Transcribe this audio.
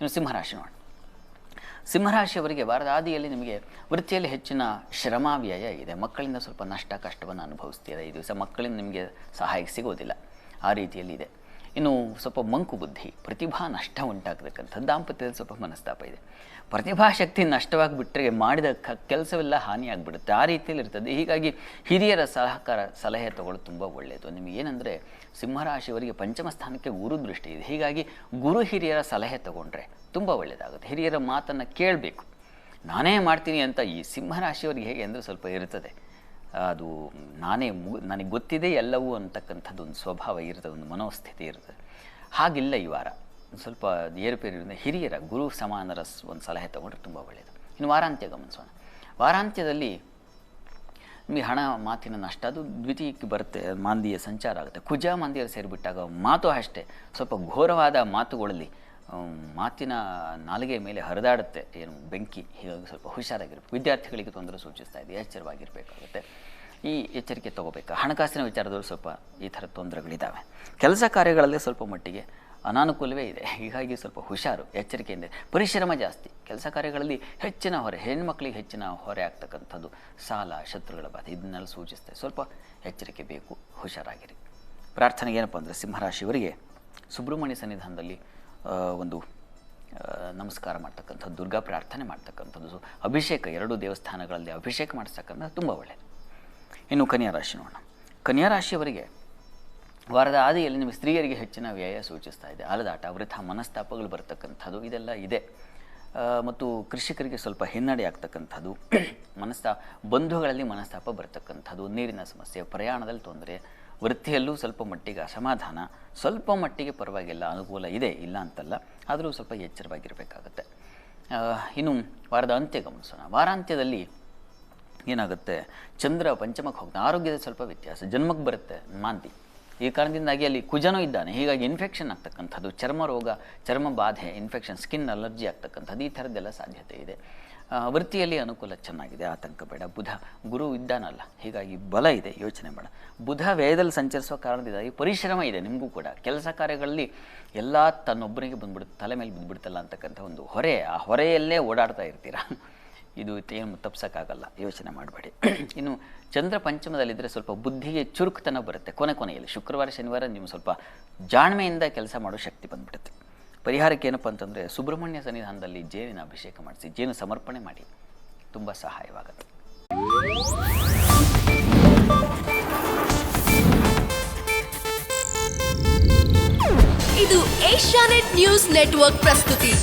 ಇನ್ನು ಸಿಂಹರಾಶಿ ನೋಡಿ. ಸಿಂಹರಾಶಿಯವರಿಗೆ ವಾರದ ಆದಿಯಲ್ಲಿ ನಿಮಗೆ ವೃತ್ತಿಯಲ್ಲಿ ಹೆಚ್ಚಿನ ಶ್ರಮಾವ್ಯಯ ಇದೆ. ಮಕ್ಕಳಿಂದ ಸ್ವಲ್ಪ ನಷ್ಟ ಕಷ್ಟವನ್ನು ಅನುಭವಿಸ್ತೀರಾ ಈ ದಿವಸ. ಮಕ್ಕಳಿಂದ ನಿಮಗೆ ಸಹಾಯಕ್ಕೆ ಸಿಗೋದಿಲ್ಲ, ಆ ರೀತಿಯಲ್ಲಿ ಇದೆ. ಇನ್ನು ಸ್ವಲ್ಪ ಮಂಕು ಬುದ್ಧಿ, ಪ್ರತಿಭಾ ನಷ್ಟ ಉಂಟಾಗತಕ್ಕಂಥದ್ದು. ದಾಂಪತ್ಯದಲ್ಲಿ ಸ್ವಲ್ಪ ಮನಸ್ತಾಪ ಇದೆ. ಪ್ರತಿಭಾಶಕ್ತಿ ನಷ್ಟವಾಗಿಬಿಟ್ರೆ ಮಾಡಿದ ಕೆಲಸವೆಲ್ಲ ಹಾನಿಯಾಗಿಬಿಡುತ್ತೆ, ಆ ರೀತಿಯಲ್ಲಿ ಇರ್ತದೆ. ಹೀಗಾಗಿ ಹಿರಿಯರ ಸಲಹೆ ತಗೊಳ್ಳೋದು ತುಂಬ ಒಳ್ಳೆಯದು. ನಿಮಗೇನೆಂದರೆ ಸಿಂಹರಾಶಿಯವರಿಗೆ ಪಂಚಮ ಸ್ಥಾನಕ್ಕೆ ಗುರು ದೃಷ್ಟಿ ಇದೆ. ಹೀಗಾಗಿ ಗುರು ಹಿರಿಯರ ಸಲಹೆ ತಗೊಂಡ್ರೆ ತುಂಬ ಒಳ್ಳೆಯದಾಗುತ್ತೆ. ಹಿರಿಯರ ಮಾತನ್ನು ಕೇಳಬೇಕು. ನಾನೇ ಮಾಡ್ತೀನಿ ಅಂತ ಈ ಸಿಂಹರಾಶಿಯವರಿಗೆ ಹೇಗೆ ಅಂದರೆ ಸ್ವಲ್ಪ ಇರ್ತದೆ. ಅದು ನನಗೆ ಗೊತ್ತಿದೆ ಎಲ್ಲವೂ ಅಂತಕ್ಕಂಥದ್ದು ಒಂದು ಸ್ವಭಾವ ಇರ್ತದೆ, ಒಂದು ಮನೋಸ್ಥಿತಿ ಇರ್ತದೆ. ಹಾಗಿಲ್ಲ ಈ ವಾರ. ಸ್ವಲ್ಪ ಏರುಪೇರಿನಿಂದ ಹಿರಿಯರ ಗುರು ಸಮಾನರ ಒಂದು ಸಲಹೆ ತೊಗೊಂಡ್ರೆ ತುಂಬ ಒಳ್ಳೆಯದು. ಇನ್ನು ವಾರಾಂತ್ಯ ಗಮನಿಸೋಣ. ವಾರಾಂತ್ಯದಲ್ಲಿ ನಿಮಗೆ ಹಣ ಮಾತಿನ ನಷ್ಟ ಅದು ದ್ವಿತೀಯಕ್ಕೆ ಬರುತ್ತೆ. ಮಾಂದಿಯ ಸಂಚಾರ ಆಗುತ್ತೆ. ಕುಜ ಮಾಂದಿಯರು ಸೇರಿಬಿಟ್ಟಾಗ ಮಾತು ಅಷ್ಟೇ ಸ್ವಲ್ಪ ಘೋರವಾದ ಮಾತುಗಳಲ್ಲಿ ಮಾತಿನ ನಾಲಿಗೆ ಮೇಲೆ ಹರಿದಾಡುತ್ತೆ, ಏನು ಬೆಂಕಿ. ಹೀಗಾಗಿ ಸ್ವಲ್ಪ ಹುಷಾರಾಗಿರ್ಬೇಕು. ವಿದ್ಯಾರ್ಥಿಗಳಿಗೆ ತೊಂದರೆ ಸೂಚಿಸ್ತಾ ಇದೆ, ಎಚ್ಚರವಾಗಿರಬೇಕಾಗುತ್ತೆ. ಈ ಎಚ್ಚರಿಕೆ ತೊಗೋಬೇಕು. ಹಣಕಾಸಿನ ವಿಚಾರದಲ್ಲೂ ಸ್ವಲ್ಪ ಈ ಥರ ತೊಂದರೆಗಳಿದ್ದಾವೆ. ಕೆಲಸ ಕಾರ್ಯಗಳಲ್ಲಿ ಸ್ವಲ್ಪ ಮಟ್ಟಿಗೆ ಅನಾನುಕೂಲವೇ ಇದೆ. ಹೀಗಾಗಿ ಸ್ವಲ್ಪ ಹುಷಾರು, ಎಚ್ಚರಿಕೆಯಿಂದ. ಪರಿಶ್ರಮ ಜಾಸ್ತಿ. ಕೆಲಸ ಕಾರ್ಯಗಳಲ್ಲಿ ಹೆಚ್ಚಿನ ಹೊರೆ, ಹೆಣ್ಮಕ್ಳಿಗೆ ಹೆಚ್ಚಿನ ಹೊರೆ ಆಗ್ತಕ್ಕಂಥದ್ದು, ಸಾಲ, ಶತ್ರುಗಳ ಬಾಧೆ ಇದನ್ನೆಲ್ಲ ಸೂಚಿಸ್ತದೆ. ಸ್ವಲ್ಪ ಎಚ್ಚರಿಕೆ ಬೇಕು, ಹುಷಾರಾಗಿರಿ. ಪ್ರಾರ್ಥನೆಗೆ ಏನಪ್ಪ ಅಂದರೆ ಸಿಂಹರಾಶಿಯವರಿಗೆ ಸುಬ್ರಹ್ಮಣ್ಯ ಸನ್ನಿಧಾನದಲ್ಲಿ ಒಂದು ನಮಸ್ಕಾರ ಮಾಡ್ತಕ್ಕಂಥದ್ದು, ದುರ್ಗಾ ಪ್ರಾರ್ಥನೆ ಮಾಡ್ತಕ್ಕಂಥದ್ದು, ಅಭಿಷೇಕ 2 ದೇವಸ್ಥಾನಗಳಲ್ಲಿ ಅಭಿಷೇಕ ಮಾಡಿಸ್ತಕ್ಕಂಥದ್ದು ತುಂಬ ಒಳ್ಳೆಯದು. ಇನ್ನು ಕನ್ಯಾ ರಾಶಿ ನೋಡೋಣ. ಕನ್ಯಾ ರಾಶಿಯವರಿಗೆ ವಾರದ ಆದಿಯಲ್ಲಿ ನಿಮ್ಮ ಸ್ತ್ರೀಯರಿಗೆ ಹೆಚ್ಚಿನ ವ್ಯಯ ಸೂಚಿಸ್ತಾ ಇದೆ. ಅಲದಾಟ, ವೃಥ, ಮನಸ್ತಾಪಗಳು ಬರ್ತಕ್ಕಂಥದ್ದು ಇದೆಲ್ಲ ಇದೆ. ಮತ್ತು ಕೃಷಿಕರಿಗೆ ಸ್ವಲ್ಪ ಹಿನ್ನಡೆ ಆಗ್ತಕ್ಕಂಥದ್ದು, ಬಂಧುಗಳಲ್ಲಿ ಮನಸ್ತಾಪ ಬರ್ತಕ್ಕಂಥದ್ದು, ನೀರಿನ ಸಮಸ್ಯೆ, ಪ್ರಯಾಣದಲ್ಲಿ ತೊಂದರೆ, ವೃತ್ತಿಯಲ್ಲೂ ಸ್ವಲ್ಪ ಮಟ್ಟಿಗೆ ಅಸಮಾಧಾನ, ಸ್ವಲ್ಪ ಮಟ್ಟಿಗೆ ಪರವಾಗಿಲ್ಲ, ಅನುಕೂಲ ಇದೆ, ಇಲ್ಲ ಅಂತಲ್ಲ, ಆದರೂ ಸ್ವಲ್ಪ ಎಚ್ಚರವಾಗಿರಬೇಕಾಗತ್ತೆ. ಇನ್ನು ವಾರದ ಅಂತ್ಯ ಗಮನಿಸೋಣ. ವಾರಾಂತ್ಯದಲ್ಲಿ ಏನಾಗುತ್ತೆ, ಚಂದ್ರ ಪಂಚಮಕ್ಕೆ ಹೋಗ್ತಾನೆ. ಆರೋಗ್ಯದ ಸ್ವಲ್ಪ ವ್ಯತ್ಯಾಸ, ಜನ್ಮಕ್ಕೆ ಬರುತ್ತೆ ಮಾಂತಿ. ಈ ಕಾರಣದಿಂದಾಗಿ ಅಲ್ಲಿ ಕುಜನೂ ಇದ್ದಾನೆ. ಹೀಗಾಗಿ ಇನ್ಫೆಕ್ಷನ್ ಆಗ್ತಕ್ಕಂಥದ್ದು, ಚರ್ಮ ರೋಗ, ಚರ್ಮ ಬಾಧೆ, ಇನ್ಫೆಕ್ಷನ್, ಸ್ಕಿನ್ ಅಲರ್ಜಿ ಆಗ್ತಕ್ಕಂಥದ್ದು, ಈ ಥರದ್ದೆಲ್ಲ ಸಾಧ್ಯತೆ ಇದೆ. ವೃತ್ತಿಯಲ್ಲಿ ಅನುಕೂಲ ಚೆನ್ನಾಗಿದೆ, ಆತಂಕ ಬೇಡ. ಗುರು ಇದ್ದಾನಲ್ಲ, ಹೀಗಾಗಿ ಬಲ ಇದೆ, ಯೋಚನೆ ಬೇಡ. ಬುಧ ವ್ಯಯದಲ್ಲಿ ಸಂಚರಿಸುವ ಕಾರಣದಿಂದಾಗಿ ಪರಿಶ್ರಮ ಇದೆ ನಿಮಗೂ ಕೂಡ. ಕೆಲಸ ಕಾರ್ಯಗಳಲ್ಲಿ ಎಲ್ಲ ತನ್ನೊಬ್ಬರಿಗೆ ಬಂದ್ಬಿಡುತ್ತೆ, ತಲೆ ಮೇಲೆ ಬಂದ್ಬಿಡ್ತಲ್ಲ ಅಂತಕ್ಕಂಥ ಒಂದು ಹೊರೆ, ಆ ಹೊರೆಯಲ್ಲೇ ಓಡಾಡ್ತಾ ಇರ್ತೀರಾ. ಇದು ಏನು ತಪ್ಸೋಕ್ಕಾಗಲ್ಲ, ಯೋಚನೆ ಮಾಡಬೇಡಿ. ಇನ್ನು ಚಂದ್ರ ಪಂಚಮದಲ್ಲಿದ್ದರೆ ಸ್ವಲ್ಪ ಬುದ್ಧಿಗೆ ಚುರುಕುತನ ಬರುತ್ತೆ. ಕೊನೆಯಲ್ಲಿ ಶುಕ್ರವಾರ ಶನಿವಾರ ನೀವು ಸ್ವಲ್ಪ ಜಾಣ್ಮೆಯಿಂದ ಕೆಲಸ ಮಾಡೋ ಶಕ್ತಿ ಬಂದ್ಬಿಡುತ್ತೆ. ಪರಿಹಾರಕ್ಕೆ ಏನಪ್ಪ ಅಂತಂದರೆ ಸುಬ್ರಹ್ಮಣ್ಯ ಸನ್ನಿಧಾನದಲ್ಲಿ ಜೇನಿನ ಅಭಿಷೇಕ ಮಾಡಿಸಿ, ಜೇನು ಸಮರ್ಪಣೆ ಮಾಡಿ, ತುಂಬ ಸಹಾಯವಾಗುತ್ತೆ. ಇದು ಏಷ್ಯಾನೆಟ್ ನ್ಯೂಸ್ ನೆಟ್ವರ್ಕ್ ಪ್ರಸ್ತುತಿ.